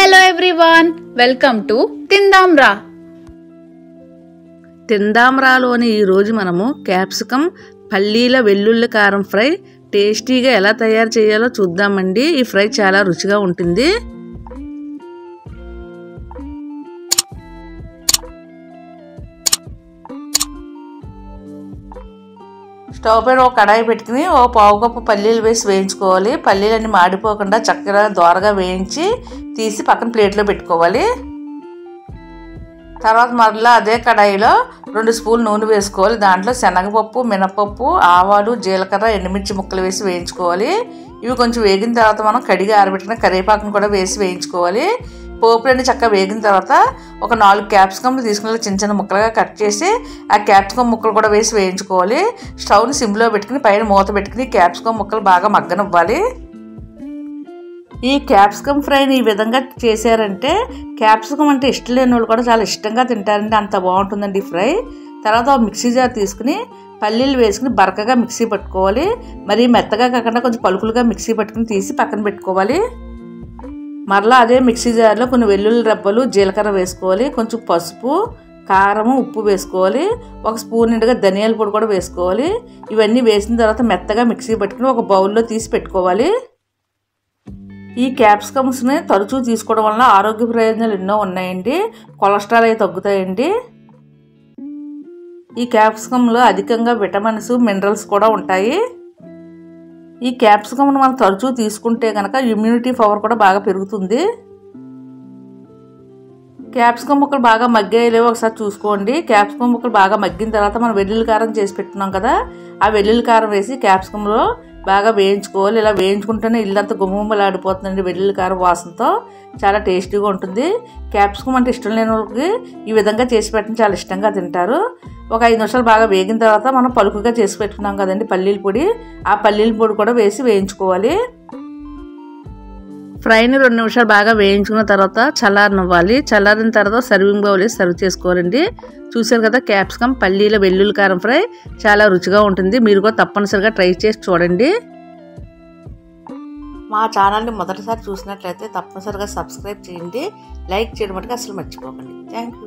Hello everyone, welcome to Tindamra. తిందాంరాలోని ఈరోజు మనము క్యాప్సికమ్ పల్లీల వెల్లుల్లి కారం ఫ్రై టేస్టీగా ఎలా తయారు చేయాలో చూద్దామండి. ఈ ఫ్రై చాలా రుచిగా ఉంటుంది. స్టవ్ పైన ఒక కడాయి పెట్టుకుని ఓ పావు కప్పు పల్లీలు వేసి వేయించుకోవాలి. పల్లీలన్నీ మాడిపోకుండా చక్కగా దోరగా వేయించి తీసి పక్కన ప్లేట్లో పెట్టుకోవాలి. తర్వాత మరలా అదే కడాయిలో 2 స్పూన్లు నూనె వేసుకోవాలి. దాంట్లో శనగపప్పు, మినపప్పు, ఆవాలు, జీలకర్ర, ఎండుమిర్చి ముక్కలు వేసి వేయించుకోవాలి. ఇవి కొంచెం వేగిన తర్వాత మనం కడిగి ఆరబెట్టుకున్న కరివేపాకును కూడా వేసి వేయించుకోవాలి. పోపులన్నీ చక్కగా వేగిన తర్వాత ఒక 4 క్యాప్సికమ్లు తీసుకుని చిన్న చిన్న ముక్కలుగా కట్ చేసి ఆ క్యాప్సికమ్ ముక్కలు కూడా వేసి వేయించుకోవాలి. స్టవ్ని సిమ్లో పెట్టుకుని పైన మూత పెట్టుకుని క్యాప్సికమ్ ముక్కలు బాగా మగ్గనివ్వాలి. ఈ క్యాప్సికమ్ ఫ్రైని ఈ విధంగా చేశారంటే క్యాప్సికమ్ అంటే ఇష్టం లేని వాళ్ళు కూడా చాలా ఇష్టంగా తింటారండి. అంత బాగుంటుందండి ఈ ఫ్రై. తర్వాత మిక్సీ జార్ తీసుకుని పల్లీలు వేసుకుని బరకగా మిక్సీ పట్టుకోవాలి. మరి మెత్తగా కాకుండా కొంచెం పలుకులుగా మిక్సీ పట్టుకుని తీసి పక్కన పెట్టుకోవాలి. మరలా అదే మిక్సీ జార్లో కొన్ని వెల్లుల్లి రెబ్బలు, జీలకర్ర వేసుకోవాలి. కొంచెం పసుపు, కారం, ఉప్పు వేసుకోవాలి. 1 స్పూన్ నిండుగా ధనియాల పొడి కూడా వేసుకోవాలి. ఇవన్నీ వేసిన తర్వాత మెత్తగా మిక్సీ పట్టుకుని ఒక బౌల్లో తీసి పెట్టుకోవాలి. ఈ క్యాప్సికమ్స్ని తరచూ తీసుకోవడం వలన ఆరోగ్య ప్రయోజనాలు ఎన్నో ఉన్నాయండి. కొలెస్ట్రాల్ అవి తగ్గుతాయండి. ఈ క్యాప్సికంలో అధికంగా విటమిన్స్, మినరల్స్ కూడా ఉంటాయి. ఈ క్యాప్సికమ్ను మనం తరచూ తీసుకుంటే కనుక ఇమ్యూనిటీ పవర్ కూడా బాగా పెరుగుతుంది. క్యాప్సికమ్ ముక్కలు బాగా మగ్గాయలేవో ఒకసారి చూసుకోండి. క్యాప్సికమ్ ముక్కలు బాగా మగ్గిన తర్వాత మనం వెల్లుల్లి కారం చేసి పెట్టుకున్నాం కదా, ఆ వెల్లుల్లి కారం వేసి క్యాప్సికంలో బాగా వేయించుకోవాలి. ఇలా వేయించుకుంటేనే ఇల్లంతా గుమ్మగుమ్మలాడిపోతుందండి వెల్లుల్లి కారం వాసనతో. చాలా టేస్టీగా ఉంటుంది. క్యాప్సికమ్ అంటే ఇష్టం లేని వాళ్ళకి ఈ విధంగా చేసి పెట్టిన చాలా ఇష్టంగా తింటారు. ఒక 5 నిమిషాలు బాగా వేగిన తర్వాత మనం పలుకుగా చేసి పెట్టుకున్నాం కదండి పల్లీల పొడి, ఆ పల్లీల పొడి కూడా వేసి వేయించుకోవాలి. ఫ్రైని 2 నిమిషాలు బాగా వేయించుకున్న తర్వాత చల్లారనివ్వాలి. చల్లారిన తర్వాత సర్వింగ్ బౌల్ వేసి సర్వ్ చేసుకోవాలండి. చూసారు కదా, క్యాప్సికమ్ పల్లీల వెల్లుల్లి కారం ఫ్రై చాలా రుచిగా ఉంటుంది. మీరు కూడా తప్పనిసరిగా ట్రై చేసి చూడండి. మా ఛానల్ని మొదటిసారి చూసినట్లయితే తప్పనిసరిగా సబ్స్క్రైబ్ చేయండి. లైక్ చేయడం మటుకు అసలు మర్చిపోకండి. Thank you.